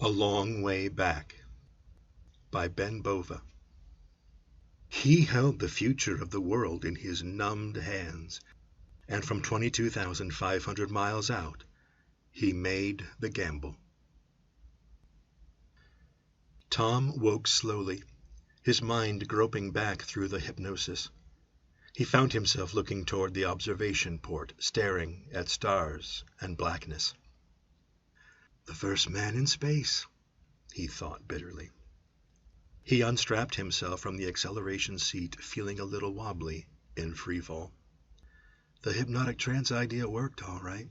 A Long Way Back by Bova. He held the future of the world in his numbed hands, and from 22,500 miles out, he made the gamble. Tom woke slowly, his mind groping back through the hypnosis. He found himself looking toward the observation port, staring at stars and blackness. The first man in space, he thought bitterly. He unstrapped himself from the acceleration seat, feeling a little wobbly in freefall. The hypnotic trance idea worked all right.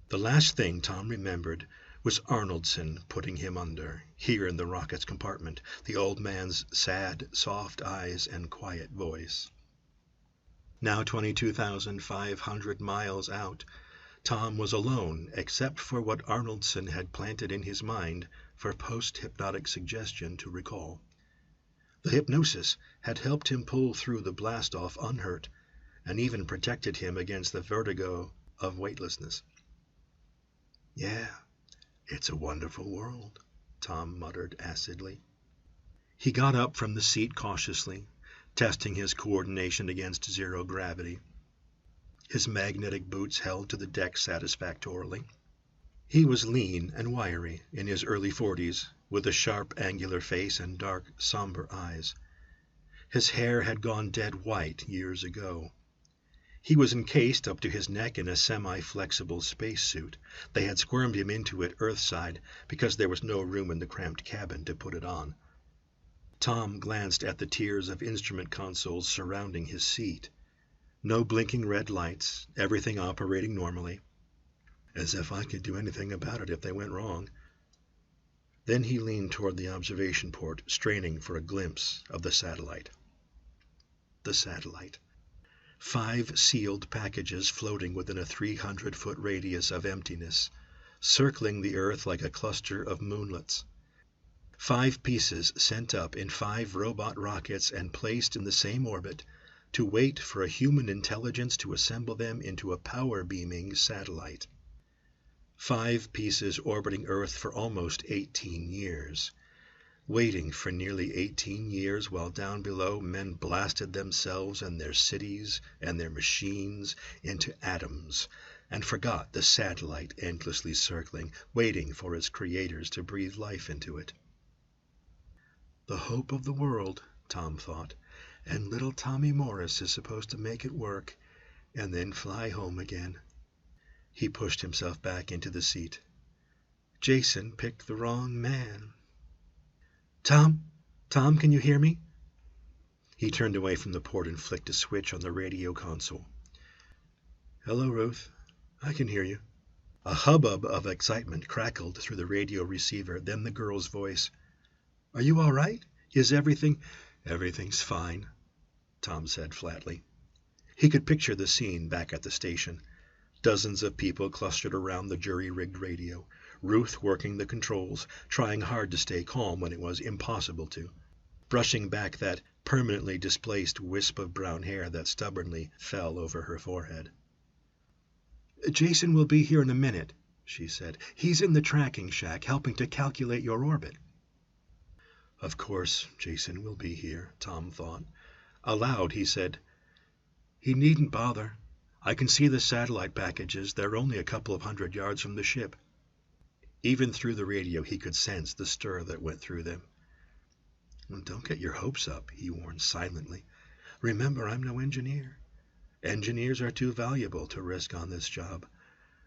The last thing Tom remembered was Arnoldson putting him under, here in the rocket's compartment, the old man's sad, soft eyes and quiet voice. Now 22,500 miles out, Tom was alone except for what Arnoldson had planted in his mind for post-hypnotic suggestion to recall. The hypnosis had helped him pull through the blast-off unhurt, and even protected him against the vertigo of weightlessness. "Yeah, it's a wonderful world," Tom muttered acidly. He got up from the seat cautiously, testing his coordination against zero gravity. His magnetic boots held to the deck satisfactorily. He was lean and wiry, in his early 40s, with a sharp, angular face and dark, somber eyes. His hair had gone dead white years ago. He was encased up to his neck in a semi-flexible spacesuit. They had squirmed him into it earthside because there was no room in the cramped cabin to put it on. Tom glanced at the tiers of instrument consoles surrounding his seat. No blinking red lights, everything operating normally. As if I could do anything about it if they went wrong. Then he leaned toward the observation port, straining for a glimpse of the satellite. The satellite. 5 sealed packages floating within a 300-foot radius of emptiness, circling the Earth like a cluster of moonlets. 5 pieces sent up in 5 robot rockets and placed in the same orbit, to wait for a human intelligence to assemble them into a power-beaming satellite. 5 pieces orbiting Earth for almost 18 years. Waiting for nearly 18 years while down below men blasted themselves and their cities and their machines into atoms, and forgot the satellite endlessly circling, waiting for its creators to breathe life into it. The hope of the world, Tom thought, and little Tommy Morris is supposed to make it work, and then fly home again. He pushed himself back into the seat. Jason picked the wrong man. Tom, can you hear me?" He turned away from the port and flicked a switch on the radio console. "Hello, Ruth. I can hear you." A hubbub of excitement crackled through the radio receiver, then the girl's voice. "Are you all right? Is everything—" "Everything's fine," Tom said flatly. He could picture the scene back at the station. Dozens of people clustered around the jury-rigged radio, Ruth working the controls, trying hard to stay calm when it was impossible to, brushing back that permanently displaced wisp of brown hair that stubbornly fell over her forehead. "Jason will be here in a minute," she said. "He's in the tracking shack, helping to calculate your orbit." Of course Jason will be here, Tom thought. Aloud he said, "He needn't bother. I can see the satellite packages. They're only a couple of 100 yards from the ship." Even through the radio he could sense the stir that went through them. "Don't get your hopes up," he warned silently. "Remember, I'm no engineer. Engineers are too valuable to risk on this job.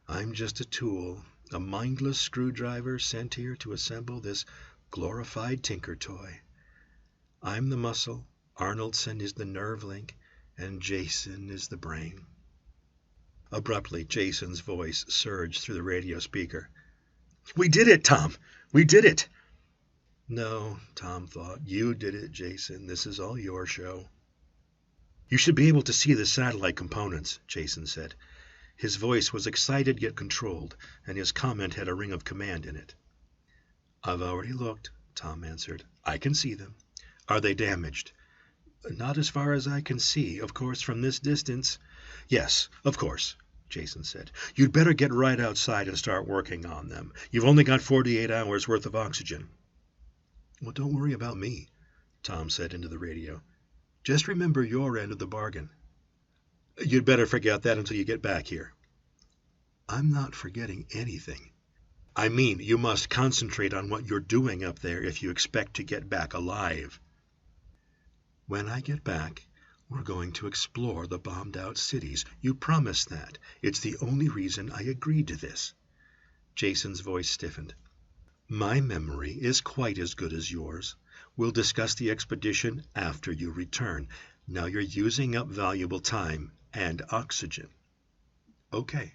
I'm just a tool, a mindless screwdriver sent here to assemble this glorified tinker toy. I'm the muscle, Arnoldson is the nerve link, and Jason is the brain." Abruptly, Jason's voice surged through the radio speaker. "We did it, Tom! We did it!" "No," Tom thought. "You did it, Jason. This is all your show." "You should be able to see the satellite components," Jason said. His voice was excited yet controlled, and his comment had a ring of command in it. "I've already looked," Tom answered. "I can see them." "Are they damaged?" "Not as far as I can see. Of course, from this distance—" "Yes, of course. Jason said. "You'd better get right outside and start working on them. You've only got 48 hours worth of oxygen." "Well, don't worry about me," Tom said into the radio. "Just remember your end of the bargain." "You'd better forget that until you get back here." "I'm not forgetting anything." "I mean, you must concentrate on what you're doing up there if you expect to get back alive." "When I get back, we're going to explore the bombed-out cities. You promised that. It's the only reason I agreed to this." Jason's voice stiffened. "My memory is quite as good as yours. We'll discuss the expedition after you return. Now you're using up valuable time and oxygen." "Okay.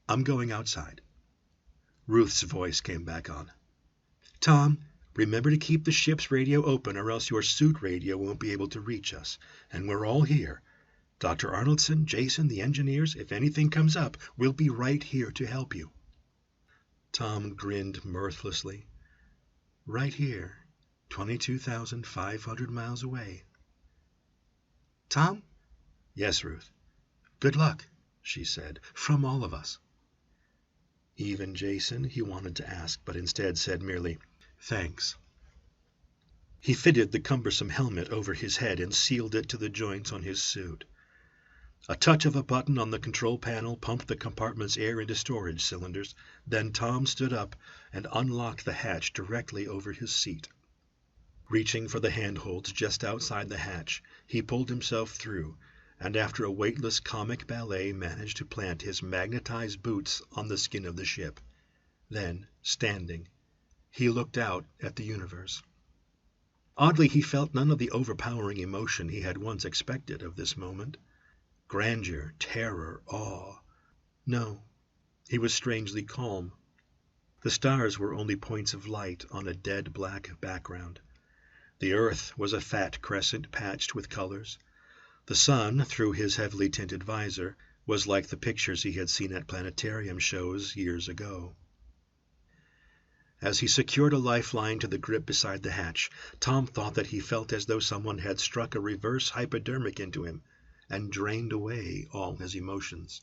I'm going outside." Ruth's voice came back on. "Tom, remember to keep the ship's radio open or else your suit radio won't be able to reach us. And we're all here. Dr. Arnoldson, Jason, the engineers, if anything comes up, we'll be right here to help you." Tom grinned mirthlessly. "Right here, 22,500 miles away." "Tom?" "Yes, Ruth." "Good luck," she said, "from all of us." Even Jason, he wanted to ask, but instead said merely, "Thanks." He fitted the cumbersome helmet over his head and sealed it to the joints on his suit. A touch of a button on the control panel pumped the compartment's air into storage cylinders. Then Tom stood up and unlocked the hatch directly over his seat. Reaching for the handholds just outside the hatch, he pulled himself through, and after a weightless comic ballet managed to plant his magnetized boots on the skin of the ship. Then, standing, he looked out at the universe. Oddly, he felt none of the overpowering emotion he had once expected of this moment. Grandeur, terror, awe. No, he was strangely calm. The stars were only points of light on a dead black background. The earth was a fat crescent patched with colors. The sun, through his heavily tinted visor, was like the pictures he had seen at planetarium shows years ago. As he secured a lifeline to the grip beside the hatch, Tom thought that he felt as though someone had struck a reverse hypodermic into him and drained away all his emotions.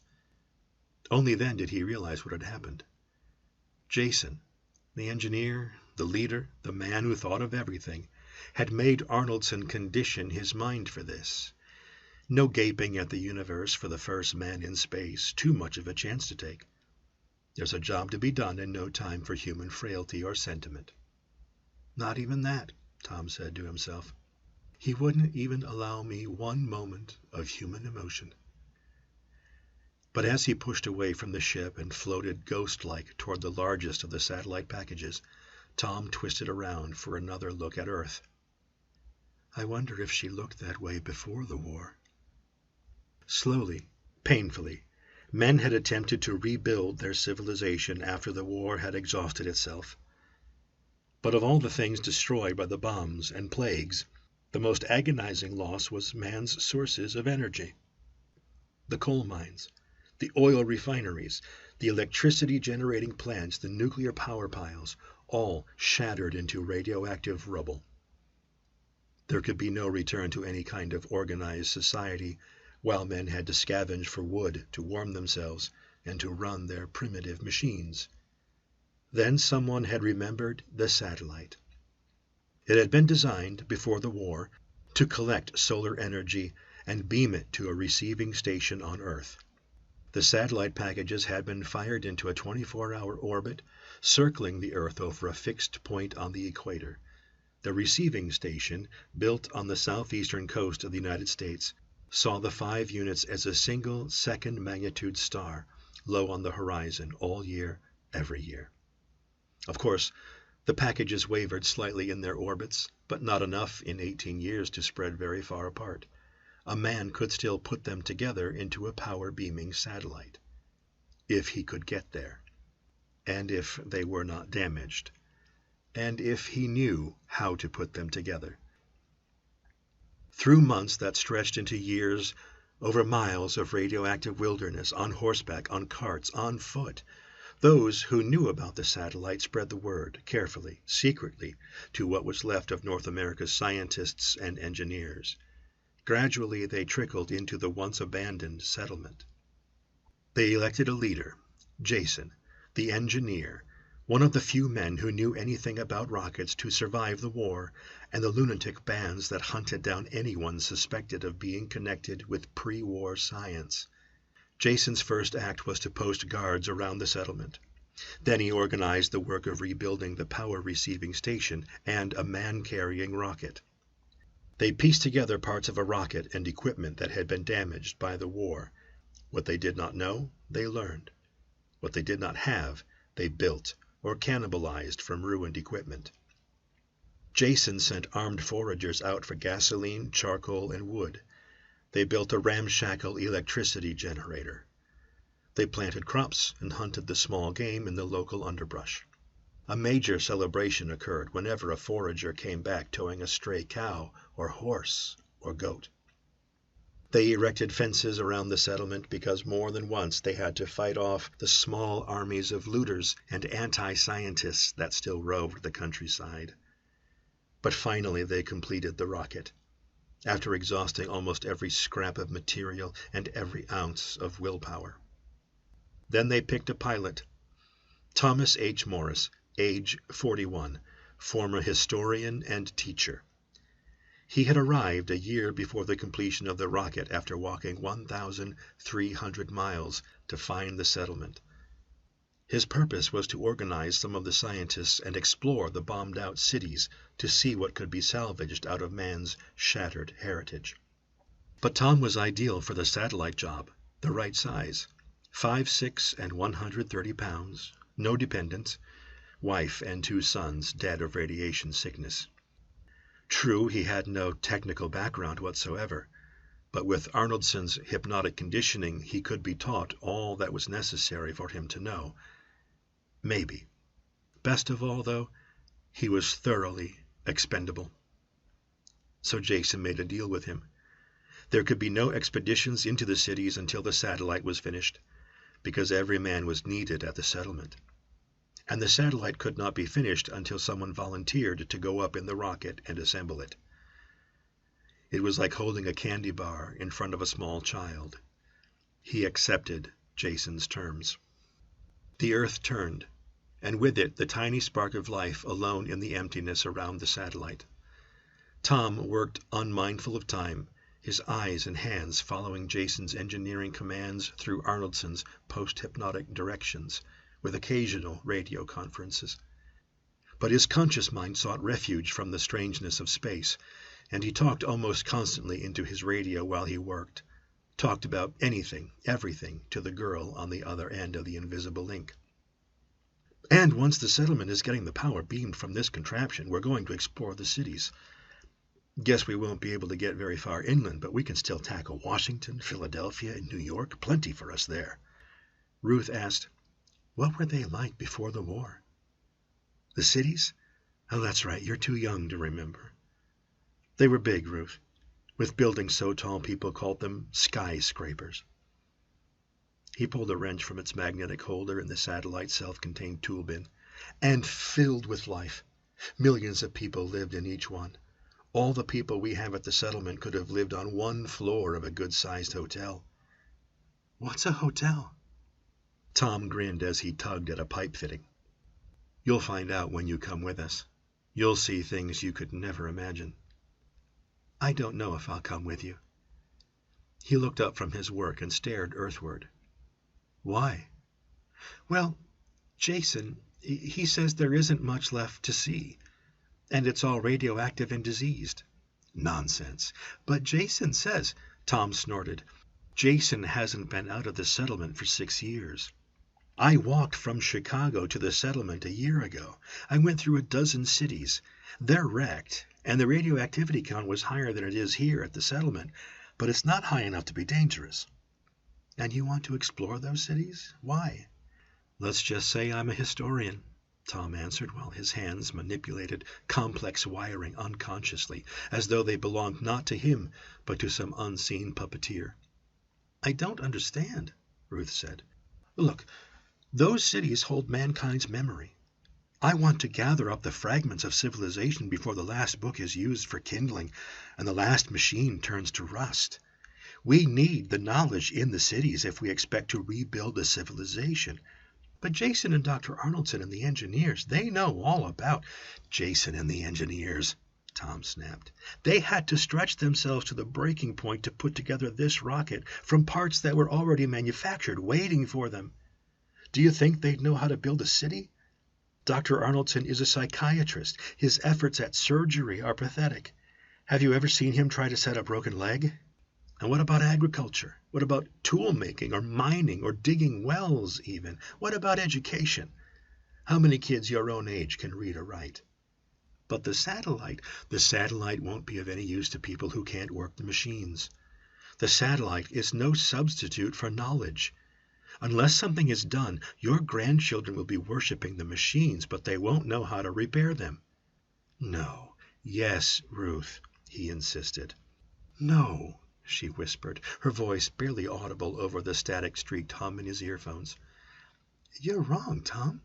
Only then did he realize what had happened. Jason, the engineer, the leader, the man who thought of everything, had made Arnoldson condition his mind for this. No gaping at the universe for the first man in space, too much of a chance to take. There's a job to be done and no time for human frailty or sentiment. Not even that, Tom said to himself. He wouldn't even allow me one moment of human emotion. But as he pushed away from the ship and floated ghost-like toward the largest of the satellite packages, Tom twisted around for another look at Earth. I wonder if she looked that way before the war. Slowly, painfully, men had attempted to rebuild their civilization after the war had exhausted itself. But of all the things destroyed by the bombs and plagues, the most agonizing loss was man's sources of energy. The coal mines, the oil refineries, the electricity-generating plants, the nuclear power piles, all shattered into radioactive rubble. There could be no return to any kind of organized society while men had to scavenge for wood to warm themselves and to run their primitive machines. Then someone had remembered the satellite. It had been designed, before the war, to collect solar energy and beam it to a receiving station on Earth. The satellite packages had been fired into a 24-hour orbit, circling the Earth over a fixed point on the equator. The receiving station, built on the southeastern coast of the United States, saw the 5 units as a single second-magnitude star, low on the horizon all year, every year. Of course, the packages wavered slightly in their orbits, but not enough in 18 years to spread very far apart. A man could still put them together into a power-beaming satellite, if he could get there, and if they were not damaged, and if he knew how to put them together. Through months that stretched into years, over miles of radioactive wilderness, on horseback, on carts, on foot, those who knew about the satellite spread the word, carefully, secretly, to what was left of North America's scientists and engineers. Gradually they trickled into the once abandoned settlement. They elected a leader, Jason, the engineer, one of the few men who knew anything about rockets to survive the war and the lunatic bands that hunted down anyone suspected of being connected with pre-war science. Jason's first act was to post guards around the settlement. Then he organized the work of rebuilding the power receiving station and a man-carrying rocket. They pieced together parts of a rocket and equipment that had been damaged by the war. What they did not know, they learned. What they did not have, they built or cannibalized from ruined equipment. Jason sent armed foragers out for gasoline, charcoal, and wood. They built a ramshackle electricity generator. They planted crops and hunted the small game in the local underbrush. A major celebration occurred whenever a forager came back towing a stray cow or horse or goat. They erected fences around the settlement because more than once they had to fight off the small armies of looters and anti-scientists that still roved the countryside. But finally they completed the rocket, after exhausting almost every scrap of material and every ounce of willpower. Then they picked a pilot, Thomas H. Morris, age 41, former historian and teacher. He had arrived a year before the completion of the rocket after walking 1,300 miles to find the settlement. His purpose was to organize some of the scientists and explore the bombed-out cities to see what could be salvaged out of man's shattered heritage. But Tom was ideal for the satellite job, the right size, 5'6" and 130 pounds, no dependents, wife and 2 sons dead of radiation sickness. True, he had no technical background whatsoever, but with Arnoldson's hypnotic conditioning he could be taught all that was necessary for him to know. Maybe. Best of all, though, he was thoroughly expendable. So Jason made a deal with him. There could be no expeditions into the cities until the satellite was finished, because every man was needed at the settlement. And the satellite could not be finished until someone volunteered to go up in the rocket and assemble it. It was like holding a candy bar in front of a small child. He accepted Jason's terms. The earth turned, and with it the tiny spark of life alone in the emptiness around the satellite. Tom worked unmindful of time, his eyes and hands following Jason's engineering commands through Arnoldson's post-hypnotic directions, with occasional radio conferences. But his conscious mind sought refuge from the strangeness of space, and he talked almost constantly into his radio while he worked, talked about anything, everything, to the girl on the other end of the invisible link. And once the settlement is getting the power beamed from this contraption, we're going to explore the cities. Guess we won't be able to get very far inland, but we can still tackle Washington, Philadelphia, and New York. Plenty for us there. Ruth asked, "What were they like before the war?" "The cities? Oh, that's right, you're too young to remember. They were big, Ruth, with buildings so tall people called them skyscrapers." He pulled a wrench from its magnetic holder in the satellite's self-contained tool bin. "And filled with life. Millions of people lived in each one. All the people we have at the settlement could have lived on one floor of a good-sized hotel." "What's a hotel?" Tom grinned as he tugged at a pipe fitting. "You'll find out when you come with us. You'll see things you could never imagine." "I don't know if I'll come with you." He looked up from his work and stared earthward. "Why?" "Well, Jason, he says there isn't much left to see, and it's all radioactive and diseased." "Nonsense." "But Jason says—" Tom snorted. "Jason hasn't been out of the settlement for 6 years. I walked from Chicago to the settlement a year ago. I went through a dozen cities. They're wrecked, and the radioactivity count was higher than it is here at the settlement, but it's not high enough to be dangerous." "And you want to explore those cities? Why?" "Let's just say I'm a historian," Tom answered while his hands manipulated complex wiring unconsciously, as though they belonged not to him, but to some unseen puppeteer. "I don't understand," Ruth said. "Look, those cities hold mankind's memory. I want to gather up the fragments of civilization before the last book is used for kindling and the last machine turns to rust. We need the knowledge in the cities if we expect to rebuild the civilization. But Jason and Dr. Arnoldson and the engineers, they know all about Jason and the engineers, Tom snapped. They had to stretch themselves to the breaking point to put together this rocket from parts that were already manufactured, waiting for them. Do you think they'd know how to build a city? Dr. Arnoldson is a psychiatrist. His efforts at surgery are pathetic. Have you ever seen him try to set a broken leg? And what about agriculture? What about tool making or mining or digging wells even? What about education? How many kids your own age can read or write? But the satellite won't be of any use to people who can't work the machines. The satellite is no substitute for knowledge. Unless something is done, your grandchildren will be worshiping the machines, but they won't know how to repair them. No. Yes, Ruth, he insisted. No, she whispered, her voice barely audible over the static-streaked hum in his earphones. You're wrong, Tom.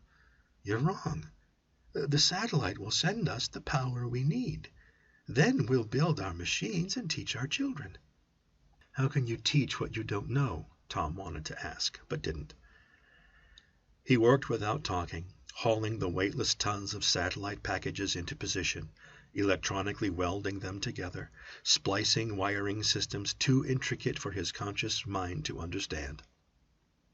You're wrong. The satellite will send us the power we need. Then we'll build our machines and teach our children. How can you teach what you don't know? Tom wanted to ask, but didn't. He worked without talking, hauling the weightless tons of satellite packages into position, electronically welding them together, splicing wiring systems too intricate for his conscious mind to understand.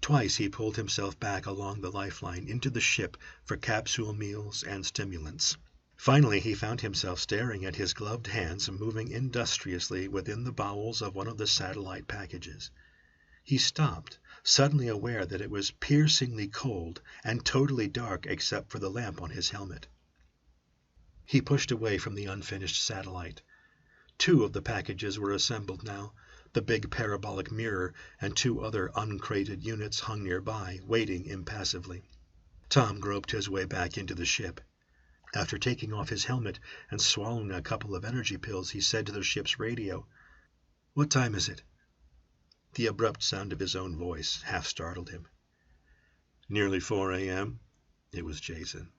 Twice he pulled himself back along the lifeline into the ship for capsule meals and stimulants. Finally he found himself staring at his gloved hands moving industriously within the bowels of one of the satellite packages. He stopped, suddenly aware that it was piercingly cold and totally dark except for the lamp on his helmet. He pushed away from the unfinished satellite. 2 of the packages were assembled now. The big parabolic mirror and 2 other uncrated units hung nearby, waiting impassively. Tom groped his way back into the ship. After taking off his helmet and swallowing a couple of energy pills, he said to the ship's radio, "What time is it?" The abrupt sound of his own voice half startled him. "Nearly 4 a.m. It was Jason.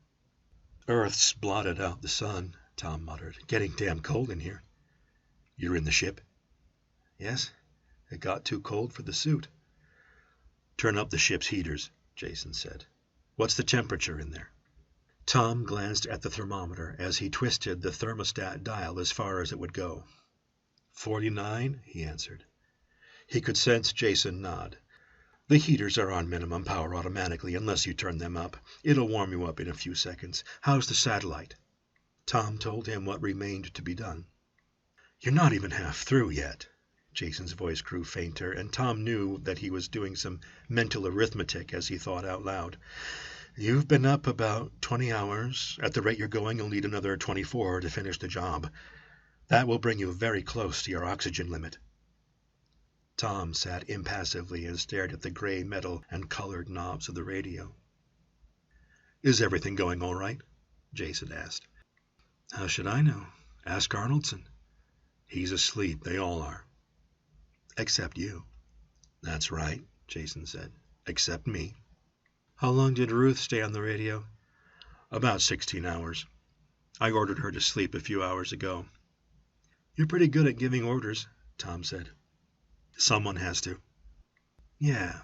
"Earth's blotted out the sun," Tom muttered. "Getting damn cold in here." "You're in the ship?" "Yes. It got too cold for the suit." "Turn up the ship's heaters," Jason said. "What's the temperature in there?" Tom glanced at the thermometer as he twisted the thermostat dial as far as it would go. 49, he answered. He could sense Jason nod. "The heaters are on minimum power automatically unless you turn them up. It'll warm you up in a few seconds. How's the satellite?" Tom told him what remained to be done. "You're not even half through yet." Jason's voice grew fainter, and Tom knew that he was doing some mental arithmetic as he thought out loud. "You've been up about 20 hours. At the rate you're going, you'll need another 24 to finish the job. That will bring you very close to your oxygen limit." Tom sat impassively and stared at the gray metal and colored knobs of the radio. "Is everything going all right?" Jason asked. "How should I know? Ask Arnoldson." "He's asleep. They all are." "Except you." "That's right," Jason said. "Except me." "How long did Ruth stay on the radio?" "About 16 hours. I ordered her to sleep a few hours ago." "You're pretty good at giving orders," Tom said. "Someone has to." "Yeah."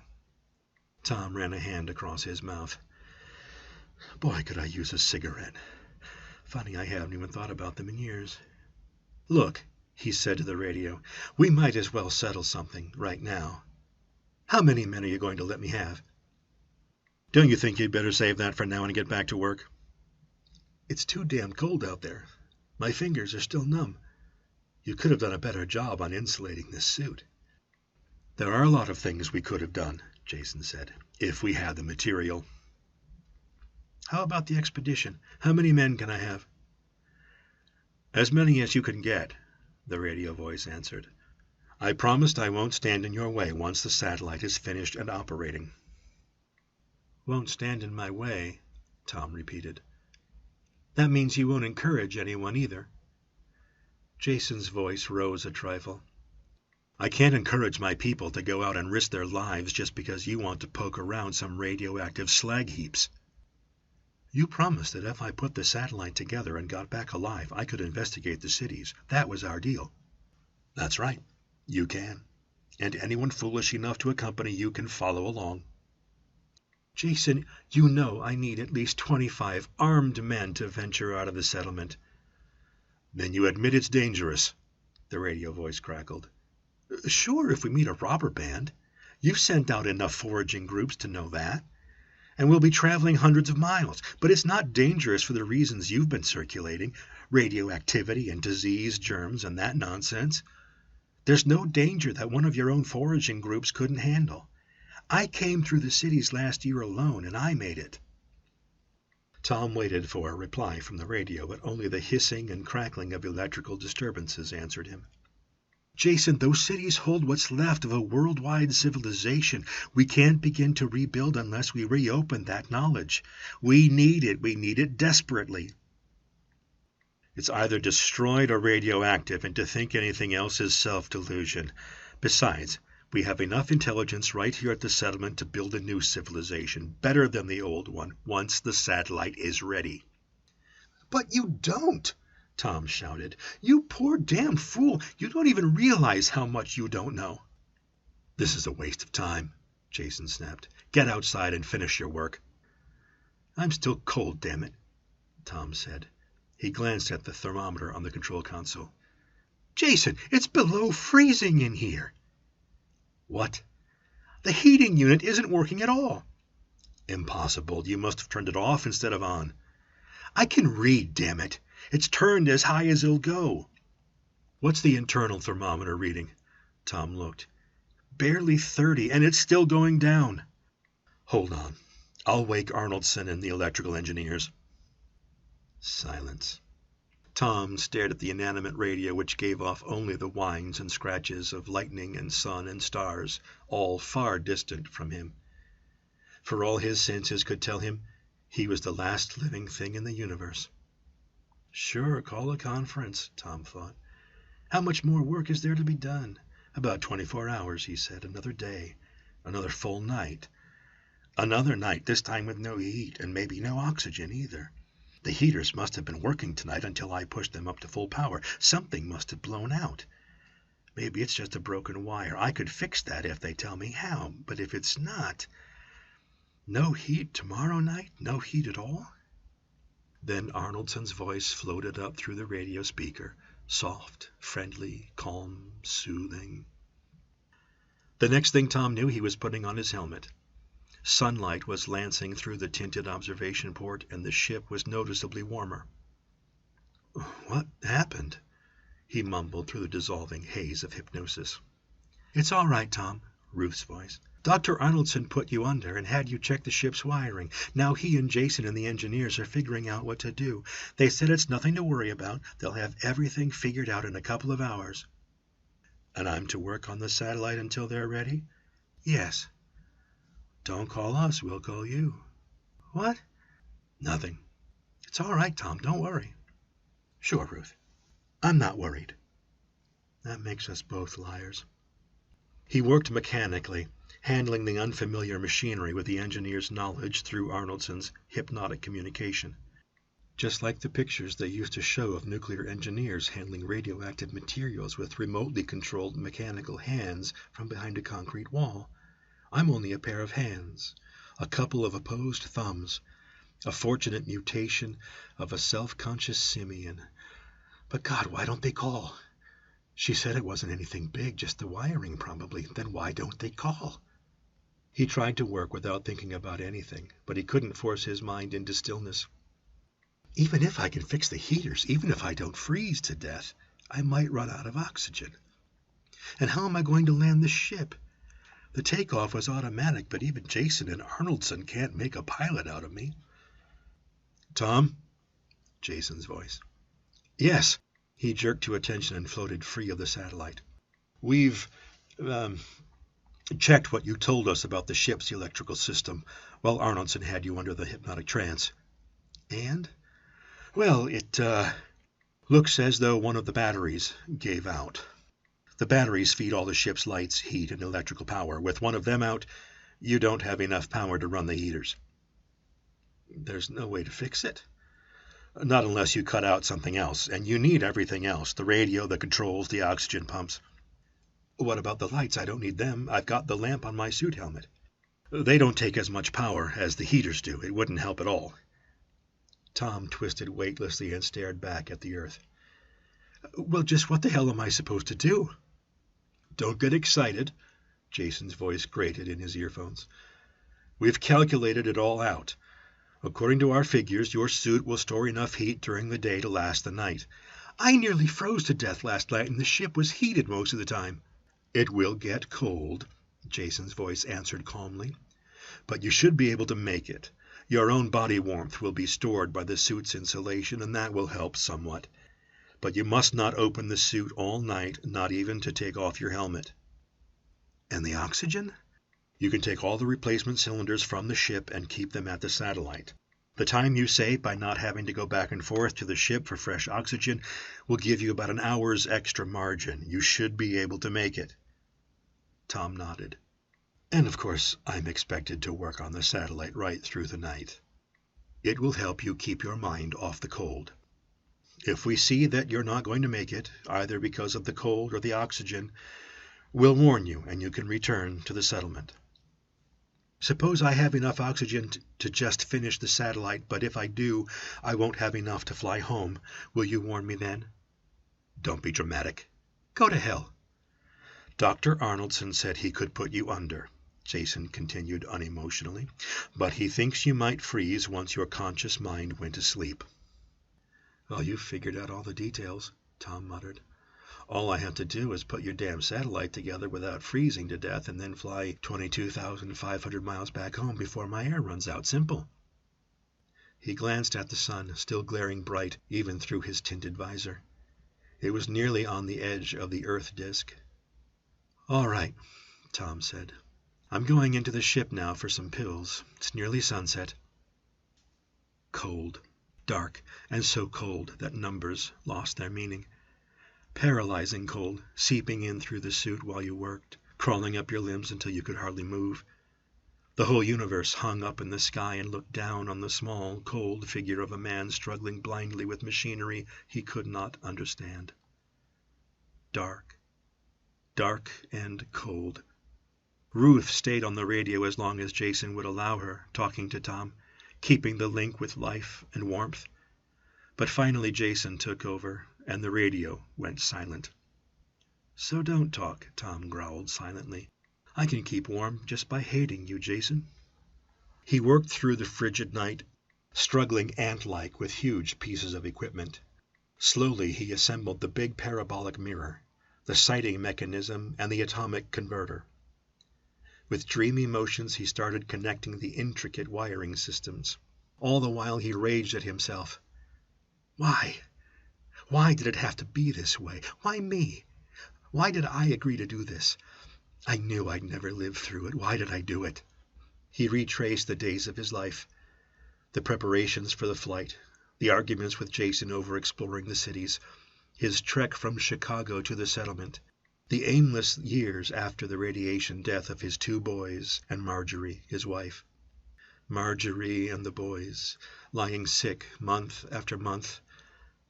Tom ran a hand across his mouth. "Boy, could I use a cigarette. Funny I haven't even thought about them in years." "Look," he said to the radio, "we might as well settle something right now. How many men are you going to let me have?" "Don't you think you'd better save that for now and get back to work?" "It's too damn cold out there. My fingers are still numb. You could have done a better job on insulating this suit." "There are a lot of things we could have done," Jason said, "if we had the material." "How about the expedition? How many men can I have?" "As many as you can get," the radio voice answered. "I promised I won't stand in your way once the satellite is finished and operating." "Won't stand in my way," Tom repeated. "That means you won't encourage anyone either." Jason's voice rose a trifle. "I can't encourage my people to go out and risk their lives just because you want to poke around some radioactive slag heaps. You promised that if I put the satellite together and got back alive, I could investigate the cities. That was our deal." "That's right. You can." and anyone foolish enough to accompany you can follow along." "Jason, you know I need at least 25 armed men to venture out of the settlement." "Then you admit it's dangerous?" the radio voice crackled. "Sure, if we meet a robber band. You've sent out enough foraging groups to know that. And we'll be traveling hundreds of miles. But it's not dangerous for the reasons you've been circulating: radioactivity and disease germs and that nonsense. There's no danger that one of your own foraging groups couldn't handle. I came through the cities last year alone, and I made it." Tom waited for a reply from the radio, but only the hissing and crackling of electrical disturbances answered him. "Jason, those cities hold what's left of a worldwide civilization. We can't begin to rebuild unless we reopen that knowledge. We need it. We need it desperately." "It's either destroyed or radioactive, and to think anything else is self-delusion. Besides, we have enough intelligence right here at the settlement to build a new civilization, better than the old one, once the satellite is ready." "But you don't!" Tom shouted. "You poor damn fool! You don't even realize how much you don't know." "This is a waste of time," Jason snapped. "Get outside and finish your work." "I'm still cold, damn it," Tom said. He glanced at the thermometer on the control console. "Jason, it's below freezing in here." "What?" "The heating unit isn't working at all." "Impossible. You must have turned it off instead of on." "I can read, damn it. It's turned as high as it'll go." "What's the internal thermometer reading?" Tom looked. "Barely 30, and it's still going down." "Hold on. I'll wake Arnoldson and the electrical engineers." Silence. Tom stared at the inanimate radio, which gave off only the whines and scratches of lightning and sun and stars, all far distant from him. For all his senses could tell him, he was the last living thing in the universe. Sure, call a conference, Tom thought. How much more work is there to be done? About 24 hours, he said. Another day. Another full night. Another night, this time with no heat, and maybe no oxygen either. The heaters must have been working tonight until I pushed them up to full power. Something must have blown out. Maybe it's just a broken wire. I could fix that if they tell me how. But if it's not... No heat tomorrow night? No heat at all? Then Arnoldson's voice floated up through the radio speaker, soft, friendly, calm, soothing. The next thing Tom knew, he was putting on his helmet. Sunlight was lancing through the tinted observation port, and the ship was noticeably warmer. "What happened?" he mumbled through the dissolving haze of hypnosis. "It's all right, Tom," Ruth's voice. "Dr. Arnoldson put you under and had you check the ship's wiring. Now he and Jason and the engineers are figuring out what to do. They said it's nothing to worry about. They'll have everything figured out in a couple of hours." "And I'm to work on the satellite until they're ready?" "Yes." "Don't call us, we'll call you." "What?" "Nothing." "It's all right, Tom. Don't worry." "Sure, Ruth." "I'm not worried." "That makes us both liars." He worked mechanically, handling the unfamiliar machinery with the engineer's knowledge through Arnoldson's hypnotic communication. Just like the pictures they used to show of nuclear engineers handling radioactive materials with remotely controlled mechanical hands from behind a concrete wall. I'm only a pair of hands, a couple of opposed thumbs, a fortunate mutation of a self-conscious simian. But God, why don't they call? She said it wasn't anything big, just the wiring probably. Then why don't they call? He tried to work without thinking about anything, but he couldn't force his mind into stillness. Even if I can fix the heaters, even if I don't freeze to death, I might run out of oxygen. And how am I going to land the ship? The takeoff was automatic, but even Jason and Arnoldson can't make a pilot out of me. "Tom?" Jason's voice. "Yes." He jerked to attention and floated free of the satellite. "We've checked what you told us about the ship's electrical system while Arnoldson had you under the hypnotic trance." "And?" "Well, it looks as though one of the batteries gave out. The batteries feed all the ship's lights, heat, and electrical power. With one of them out, you don't have enough power to run the heaters." "There's no way to fix it?" "Not unless you cut out something else, and you need everything else, the radio, the controls, the oxygen pumps." What about the lights? I don't need them. I've got the lamp on my suit helmet. They don't take as much power as the heaters do. It wouldn't help at all. Tom twisted weightlessly and stared back at the earth. Well, just what the hell am I supposed to do? Don't get excited. Jason's voice grated in his earphones. We've calculated it all out. According to our figures, your suit will store enough heat during the day to last the night. I nearly froze to death last night, and the ship was heated most of the time. It will get cold, Jason's voice answered calmly. But you should be able to make it. Your own body warmth will be stored by the suit's insulation, and that will help somewhat. But you must not open the suit all night, not even to take off your helmet. And the oxygen? You can take all the replacement cylinders from the ship and keep them at the satellite. The time you save by not having to go back and forth to the ship for fresh oxygen will give you about an hour's extra margin. You should be able to make it. Tom nodded. And of course, I'm expected to work on the satellite right through the night. It will help you keep your mind off the cold. If we see that you're not going to make it, either because of the cold or the oxygen, we'll warn you and you can return to the settlement. Suppose I have enough oxygen to just finish the satellite, but if I do, I won't have enough to fly home. Will you warn me then? Don't be dramatic. Go to hell. Dr. Arnoldson said he could put you under, Jason continued unemotionally, but he thinks you might freeze once your conscious mind went to sleep. Well, you've figured out all the details, Tom muttered. All I have to do is put your damn satellite together without freezing to death and then fly 22,500 miles back home before my air runs out. Simple. He glanced at the sun, still glaring bright even through his tinted visor. It was nearly on the edge of the Earth disk. All right, Tom said. I'm going into the ship now for some pills. It's nearly sunset. Cold, dark, and so cold that numbers lost their meaning. Paralyzing cold, seeping in through the suit while you worked, crawling up your limbs until you could hardly move. The whole universe hung up in the sky and looked down on the small, cold figure of a man struggling blindly with machinery he could not understand. Dark. Dark and cold. Ruth stayed on the radio as long as Jason would allow her, talking to Tom, keeping the link with life and warmth. But finally Jason took over, and the radio went silent. So don't talk, Tom growled silently. I can keep warm just by hating you, Jason. He worked through the frigid night, struggling ant-like with huge pieces of equipment. Slowly he assembled the big parabolic mirror, the sighting mechanism, and the atomic converter. With dreamy motions he started connecting the intricate wiring systems. All the while he raged at himself. Why? Why did it have to be this way? Why me? Why did I agree to do this? I knew I'd never live through it. Why did I do it? He retraced the days of his life, the preparations for the flight, the arguments with Jason over exploring the cities, his trek from Chicago to the settlement, the aimless years after the radiation death of his 2 boys and Marjorie, his wife. Marjorie and the boys, lying sick month after month,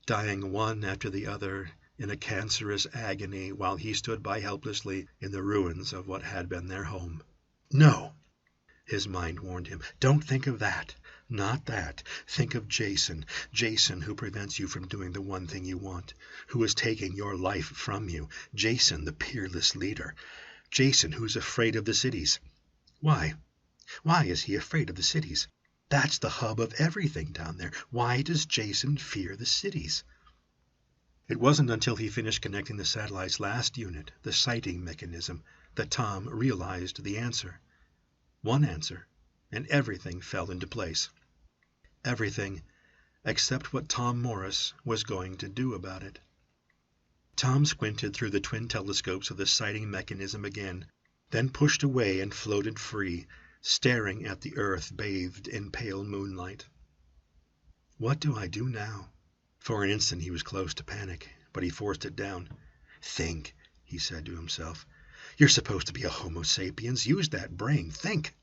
dying one after the other in a cancerous agony while he stood by helplessly in the ruins of what had been their home. No, his mind warned him. Don't think of that. Not that. Think of Jason. Jason who prevents you from doing the one thing you want, who is taking your life from you. Jason, the peerless leader. Jason who's afraid of the cities. Why? Why is he afraid of the cities? That's the hub of everything down there. Why does Jason fear the cities? It wasn't until he finished connecting the satellite's last unit, the sighting mechanism, that Tom realized the answer. One answer, and everything fell into place. Everything except what Tom Morris was going to do about it. Tom squinted through the twin telescopes of the sighting mechanism again, then pushed away and floated free, staring at the earth bathed in pale moonlight. What do I do now? For an instant he was close to panic, but he forced it down. Think, he said to himself. You're supposed to be a Homo sapiens. Use that brain. Think.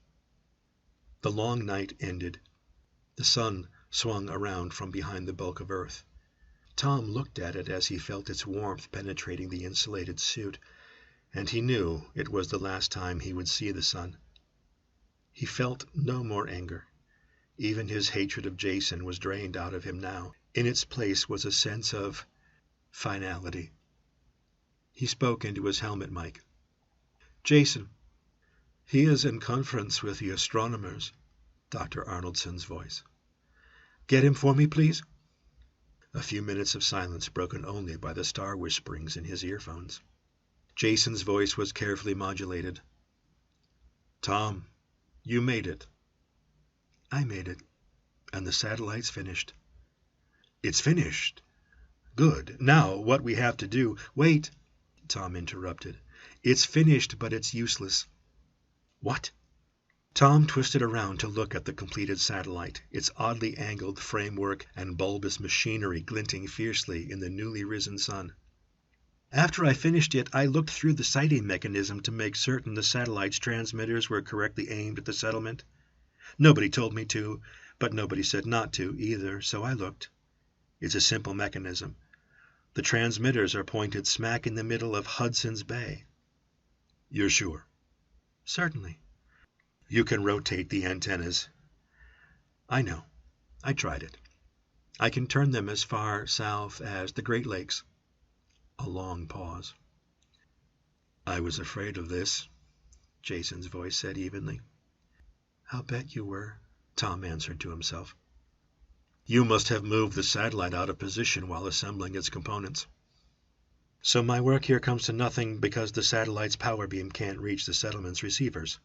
The long night ended. The sun swung around from behind the bulk of earth. Tom looked at it as he felt its warmth penetrating the insulated suit, and he knew it was the last time he would see the sun. He felt no more anger. Even his hatred of Jason was drained out of him now. In its place was a sense of finality. He spoke into his helmet mic. "Jason, he is in conference with the astronomers," Dr. Arnoldson's voice. "Get him for me, please." A few minutes of silence broken only by the star whisperings in his earphones. Jason's voice was carefully modulated. "Tom, you made it." "I made it, and the satellite's finished." "It's finished? Good. Now what we have to do—" "Wait," Tom interrupted. "It's finished, but it's useless." "What?" Tom twisted around to look at the completed satellite, its oddly angled framework and bulbous machinery glinting fiercely in the newly risen sun. "After I finished it, I looked through the sighting mechanism to make certain the satellite's transmitters were correctly aimed at the settlement. Nobody told me to, but nobody said not to, either, so I looked. It's a simple mechanism. The transmitters are pointed smack in the middle of Hudson's Bay." "You're sure?" "Certainly." "You can rotate the antennas." "I know. I tried it. I can turn them as far south as the Great Lakes." A long pause. "I was afraid of this," Jason's voice said evenly. "I'll bet you were," Tom answered to himself. "You must have moved the satellite out of position while assembling its components." "So my work here comes to nothing because the satellite's power beam can't reach the settlement's receivers?"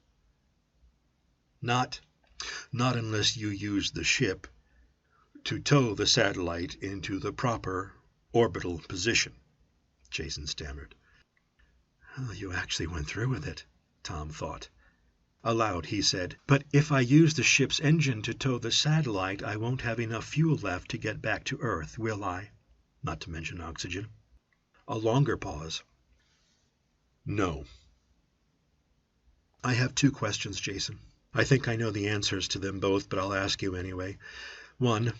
Not unless you use the ship to tow the satellite into the proper orbital position," Jason stammered. "Well, you actually went through with it," Tom thought. Aloud he said, "But if I use the ship's engine to tow the satellite, I won't have enough fuel left to get back to Earth, will I? Not to mention oxygen." A longer pause. "No." "I have 2 questions, Jason. I think I know the answers to them both, but I'll ask you anyway. 1,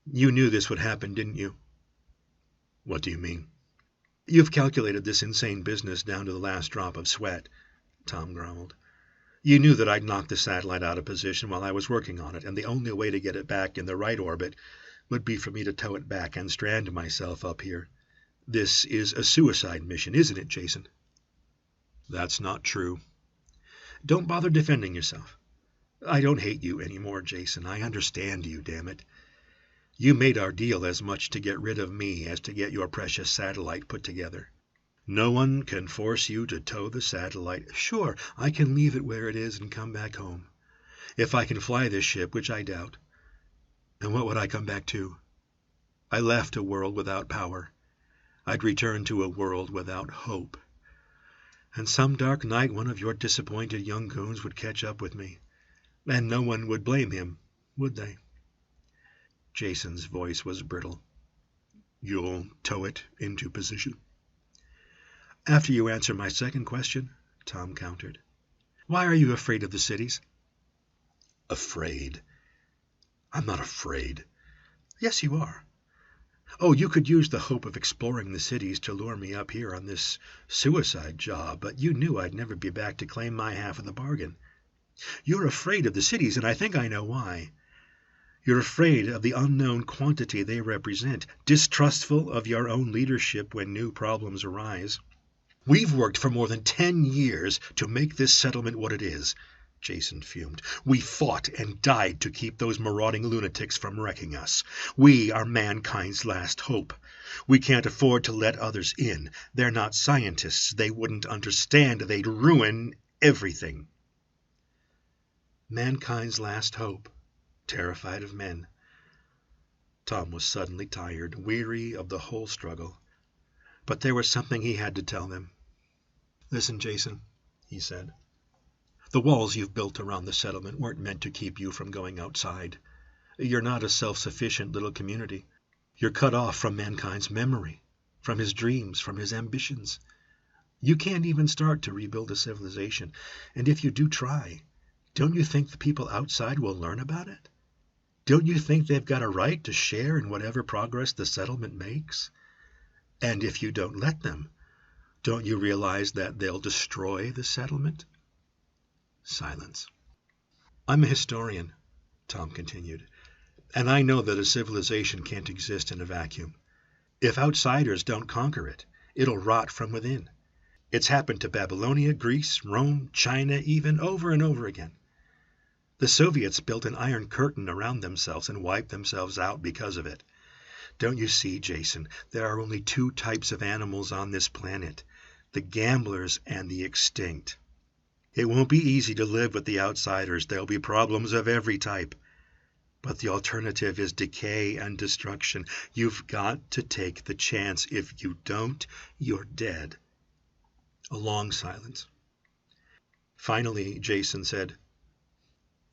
you knew this would happen, didn't you?" "What do you mean?" "You've calculated this insane business down to the last drop of sweat," Tom grumbled. "You knew that I'd knocked the satellite out of position while I was working on it, and the only way to get it back in the right orbit would be for me to tow it back and strand myself up here. This is a suicide mission, isn't it, Jason?" "That's not true." "Don't bother defending yourself. I don't hate you anymore, Jason. I understand you, damn it. You made our deal as much to get rid of me as to get your precious satellite put together. No one can force you to tow the satellite. Sure, I can leave it where it is and come back home. If I can fly this ship, which I doubt. And what would I come back to? I left a world without power. I'd return to a world without hope. And some dark night one of your disappointed young goons would catch up with me. And no one would blame him, would they?" Jason's voice was brittle. "You'll tow it into position?" "After you answer my second question," Tom countered. "Why are you afraid of the cities?" "Afraid? I'm not afraid." "Yes, you are. Oh, you could use the hope of exploring the cities to lure me up here on this suicide job, but you knew I'd never be back to claim my half of the bargain. You're afraid of the cities, and I think I know why. You're afraid of the unknown quantity they represent, distrustful of your own leadership when new problems arise. We've worked for more than 10 years to make this settlement what it is," Jason fumed. "We fought and died to keep those marauding lunatics from wrecking us. We are mankind's last hope. We can't afford to let others in. They're not scientists. They wouldn't understand. They'd ruin everything." Mankind's last hope, terrified of men. Tom was suddenly tired, weary of the whole struggle. But there was something he had to tell them. "Listen, Jason," he said. "The walls you've built around the settlement weren't meant to keep you from going outside. You're not a self-sufficient little community. You're cut off from mankind's memory, from his dreams, from his ambitions. You can't even start to rebuild a civilization. And if you do try, don't you think the people outside will learn about it? Don't you think they've got a right to share in whatever progress the settlement makes? And if you don't let them, Don't you realize that they'll destroy the settlement? Silence. I'm a historian, Tom continued, and I know that a civilization can't exist in a vacuum. If outsiders don't conquer it, it'll rot from within. It's happened to Babylonia, Greece, Rome, China, even, over and over again. The Soviets built an iron curtain around themselves and wiped themselves out because of it. Don't you see, Jason, there are only two types of animals on this planet, the gamblers and the extinct. It won't be easy to live with the outsiders. There'll be problems of every type. But the alternative is decay and destruction. You've got to take the chance. If you don't, you're dead. A long silence. Finally, Jason said,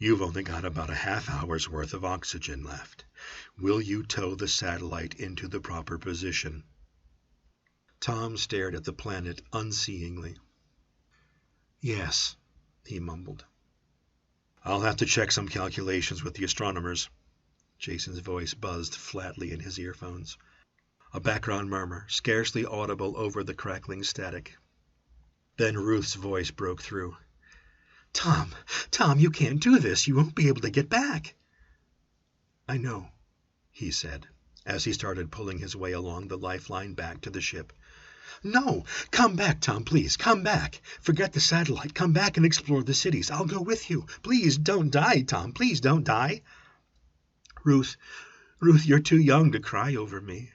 You've only got about a half-hour's worth of oxygen left. Will you tow the satellite into the proper position? Tom stared at the planet unseeingly. Yes, he mumbled. I'll have to check some calculations with the astronomers. Jason's voice buzzed flatly in his earphones. A background murmur, scarcely audible over the crackling static. Then Ruth's voice broke through. Tom, you can't do this. You won't be able to get back. I know, he said, as he started pulling his way along the lifeline back to the ship. No, come back, Tom, please, come back. Forget the satellite. Come back and explore the cities. I'll go with you. Please don't die, Tom. Please don't die. Ruth, you're too young to cry over me.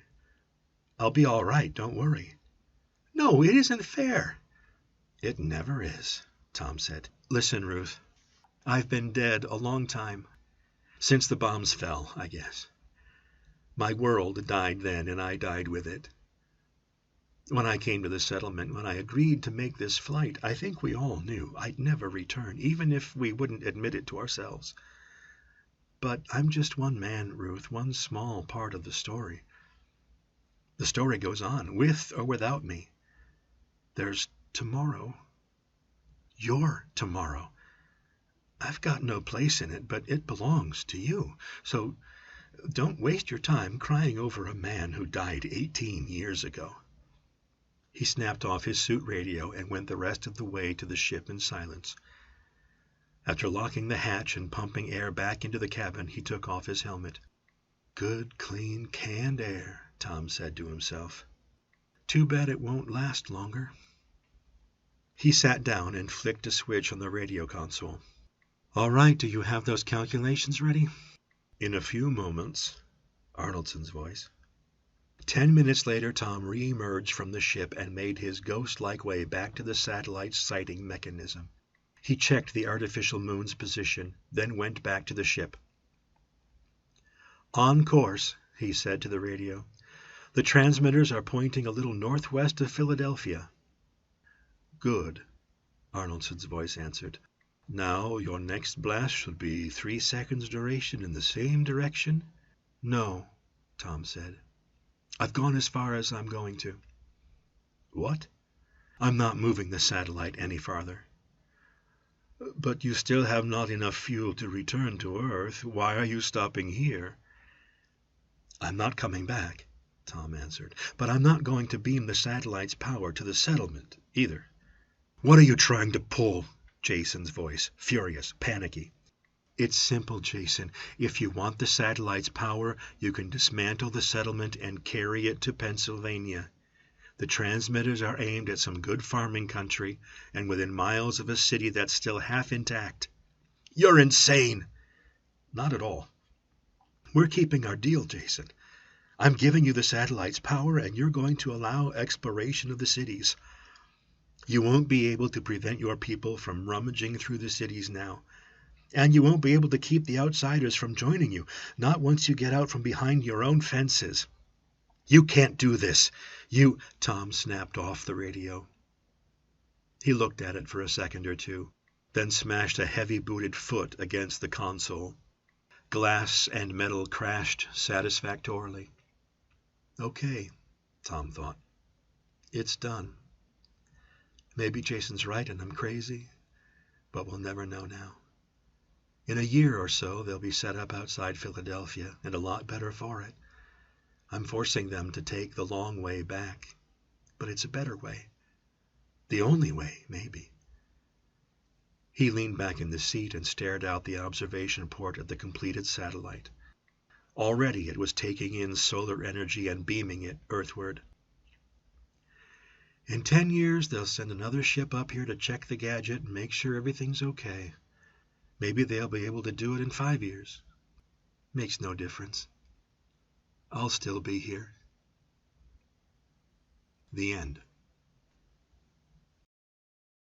I'll be all right, don't worry. No, it isn't fair. It never is, Tom said. Listen, Ruth, I've been dead a long time. Since the bombs fell, I guess. My world died then, and I died with it. When I came to the settlement, when I agreed to make this flight, I think we all knew I'd never return, even if we wouldn't admit it to ourselves. But I'm just one man, Ruth, one small part of the story. The story goes on, with or without me. There's tomorrow. Your tomorrow. I've got no place in it, but it belongs to you. So don't waste your time crying over a man who died 18 years ago. He snapped off his suit radio and went the rest of the way to the ship in silence. After locking the hatch and pumping air back into the cabin, he took off his helmet. Good, clean, canned air, Tom said to himself. Too bad it won't last longer. He sat down and flicked a switch on the radio console. All right, do you have those calculations ready? In a few moments, Arnoldson's voice. 10 minutes later, Tom re-emerged from the ship and made his ghost-like way back to the satellite's sighting mechanism. He checked the artificial moon's position, then went back to the ship. On course, he said to the radio. The transmitters are pointing a little northwest of Philadelphia. Good, Arnoldson's voice answered. Now your next blast should be 3 seconds duration in the same direction? No, Tom said. I've gone as far as I'm going to. What? I'm not moving the satellite any farther. But you still have not enough fuel to return to Earth. Why are you stopping here? I'm not coming back, Tom answered. But I'm not going to beam the satellite's power to the settlement, either. What are you trying to pull? Jason's voice, furious, panicky. It's simple, Jason. If you want the satellite's power, you can dismantle the settlement and carry it to Pennsylvania. The transmitters are aimed at some good farming country and within miles of a city that's still half intact. You're insane! Not at all. We're keeping our deal, Jason. I'm giving you the satellite's power, and you're going to allow exploration of the cities. You won't be able to prevent your people from rummaging through the cities now. And you won't be able to keep the outsiders from joining you, not once you get out from behind your own fences. You can't do this. Tom snapped off the radio. He looked at it for a second or two, then smashed a heavy-booted foot against the console. Glass and metal crashed satisfactorily. Okay, Tom thought. It's done. Maybe Jason's right and I'm crazy, but we'll never know now. In a year or so, they'll be set up outside Philadelphia, and a lot better for it. I'm forcing them to take the long way back, but it's a better way. The only way, maybe. He leaned back in the seat and stared out the observation port at the completed satellite. Already it was taking in solar energy and beaming it earthward. In 10 years, they'll send another ship up here to check the gadget and make sure everything's okay. Maybe they'll be able to do it in 5 years. Makes no difference. I'll still be here. The end.